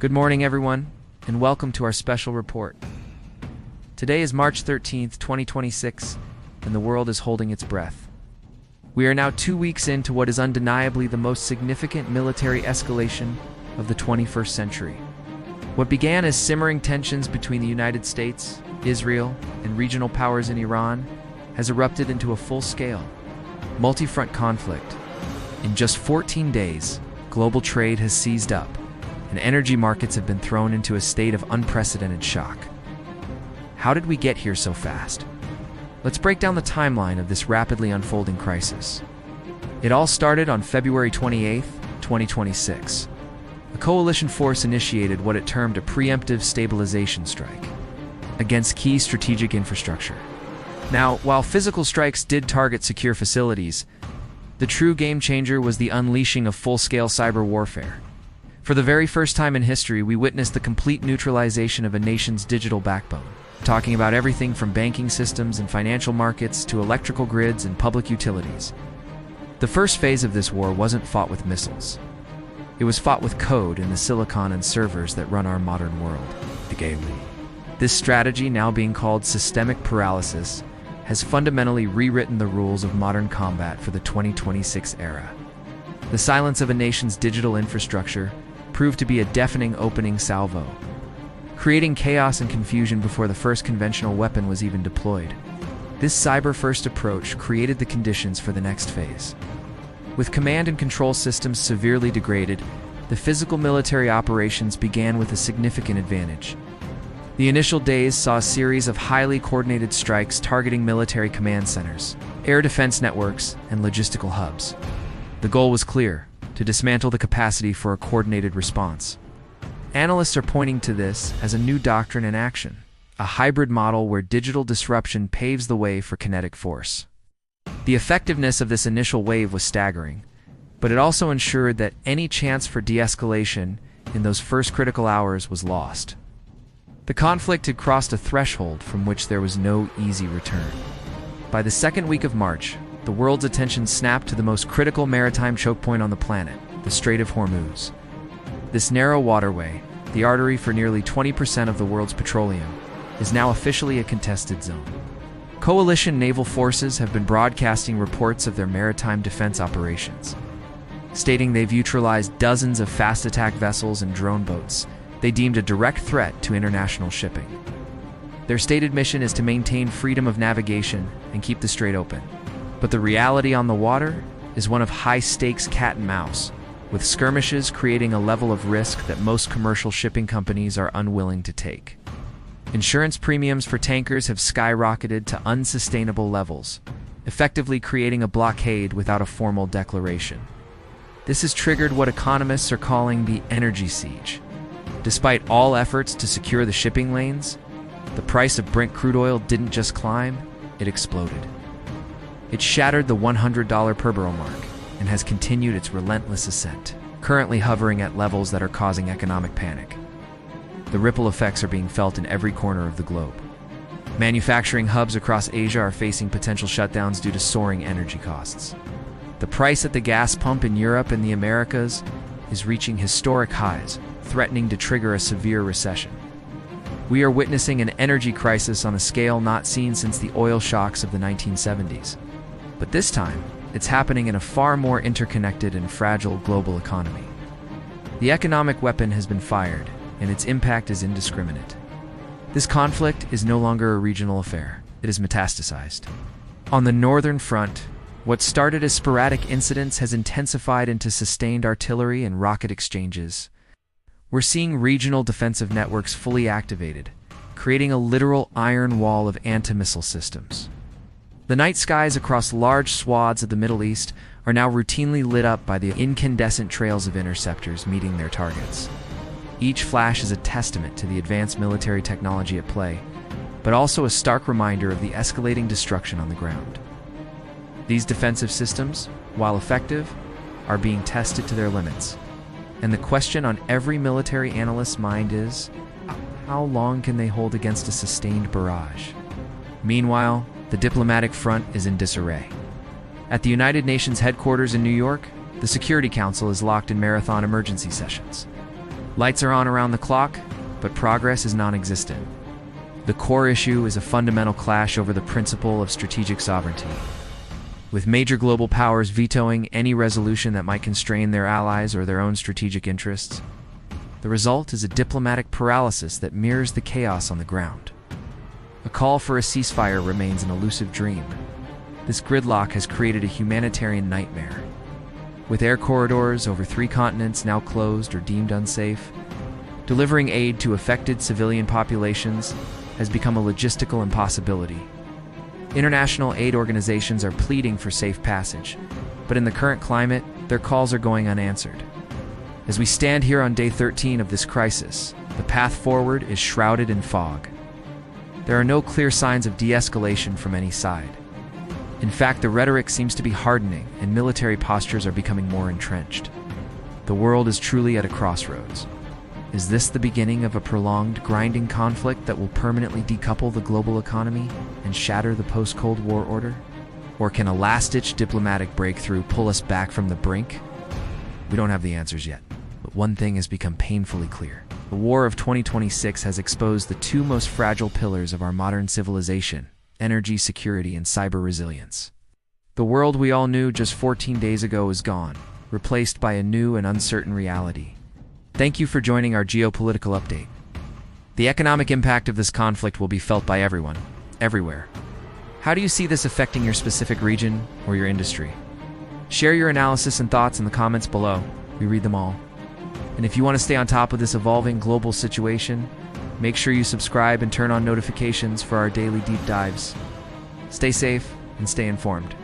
Good morning, everyone, and welcome to our special report. Today is March 13th, 2026, and the world is holding its breath. We are now 2 weeks into what is undeniably the most significant military escalation of the 21st century. What began as simmering tensions between the United States, Israel, and regional powers in Iran has erupted into a full-scale, multi-front conflict. In just 14 days, global trade has seized up, and energy markets have been thrown into a state of unprecedented shock. How did we get here so fast? Let's break down the timeline of this rapidly unfolding crisis. It all started on February 28, 2026. A coalition force initiated what it termed a preemptive stabilization strike against key strategic infrastructure. Now, while physical strikes did target secure facilities, the true game-changer was the unleashing of full-scale cyber warfare. For the very first time in history, we witnessed the complete neutralization of a nation's digital backbone, talking about everything from banking systems and financial markets to electrical grids and public utilities. The first phase of this war wasn't fought with missiles. It was fought with code in the silicon and servers that run our modern world. This strategy, now being called systemic paralysis, has fundamentally rewritten the rules of modern combat for the 2026 era. The silence of a nation's digital infrastructure proved to be a deafening opening salvo, creating chaos and confusion before the first conventional weapon was even deployed. This cyber-first approach created the conditions for the next phase. With command and control systems severely degraded, the physical military operations began with a significant advantage. The initial days saw a series of highly coordinated strikes targeting military command centers, air defense networks, and logistical hubs. The goal was clear: to dismantle the capacity for a coordinated response. Analysts are pointing to this as a new doctrine in action, a hybrid model where digital disruption paves the way for kinetic force. The effectiveness of this initial wave was staggering, but it also ensured that any chance for de-escalation in those first critical hours was lost. The conflict had crossed a threshold from which there was no easy return. By the second week of March, the world's attention snapped to the most critical maritime choke point on the planet, the Strait of Hormuz. This narrow waterway, the artery for nearly 20% of the world's petroleum, is now officially a contested zone. Coalition naval forces have been broadcasting reports of their maritime defense operations, stating they've neutralized dozens of fast attack vessels and drone boats they deemed a direct threat to international shipping. Their stated mission is to maintain freedom of navigation and keep the strait open. But the reality on the water is one of high-stakes cat and mouse, with skirmishes creating a level of risk that most commercial shipping companies are unwilling to take. Insurance premiums for tankers have skyrocketed to unsustainable levels, effectively creating a blockade without a formal declaration. This has triggered what economists are calling the energy siege. Despite all efforts to secure the shipping lanes, the price of Brent crude oil didn't just climb, it exploded. It shattered the $100 per barrel mark and has continued its relentless ascent, currently hovering at levels that are causing economic panic. The ripple effects are being felt in every corner of the globe. Manufacturing hubs across Asia are facing potential shutdowns due to soaring energy costs. The price at the gas pump in Europe and the Americas is reaching historic highs, threatening to trigger a severe recession. We are witnessing an energy crisis on a scale not seen since the oil shocks of the 1970s. But this time, it's happening in a far more interconnected and fragile global economy. The economic weapon has been fired, and its impact is indiscriminate. This conflict is no longer a regional affair. It is metastasized. On the northern front, what started as sporadic incidents has intensified into sustained artillery and rocket exchanges. We're seeing regional defensive networks fully activated, creating a literal iron wall of anti-missile systems. The night skies across large swaths of the Middle East are now routinely lit up by the incandescent trails of interceptors meeting their targets. Each flash is a testament to the advanced military technology at play, but also a stark reminder of the escalating destruction on the ground. These defensive systems, while effective, are being tested to their limits. And the question on every military analyst's mind is, how long can they hold against a sustained barrage? Meanwhile, the diplomatic front is in disarray. At the United Nations headquarters in New York, the Security Council is locked in marathon emergency sessions. Lights are on around the clock, but progress is non-existent. The core issue is a fundamental clash over the principle of strategic sovereignty. With major global powers vetoing any resolution that might constrain their allies or their own strategic interests, the result is a diplomatic paralysis that mirrors the chaos on the ground. A call for a ceasefire remains an elusive dream. This gridlock has created a humanitarian nightmare. With air corridors over 3 continents now closed or deemed unsafe, delivering aid to affected civilian populations has become a logistical impossibility. International aid organizations are pleading for safe passage, but in the current climate, their calls are going unanswered. As we stand here on day 13 of this crisis, the path forward is shrouded in fog. There are no clear signs of de-escalation from any side. In fact, the rhetoric seems to be hardening and military postures are becoming more entrenched. The world is truly at a crossroads. Is this the beginning of a prolonged, grinding conflict that will permanently decouple the global economy and shatter the post-Cold War order? Or can a last-ditch diplomatic breakthrough pull us back from the brink? We don't have the answers yet, but one thing has become painfully clear. The war of 2026 has exposed the 2 most fragile pillars of our modern civilization: energy security and cyber resilience. The world we all knew just 14 days ago is gone, replaced by a new and uncertain reality. Thank you for joining our geopolitical update. The economic impact of this conflict will be felt by everyone, everywhere. How do you see this affecting your specific region or your industry? Share your analysis and thoughts in the comments below. We read them all. And if you want to stay on top of this evolving global situation, make sure you subscribe and turn on notifications for our daily deep dives. Stay safe and stay informed.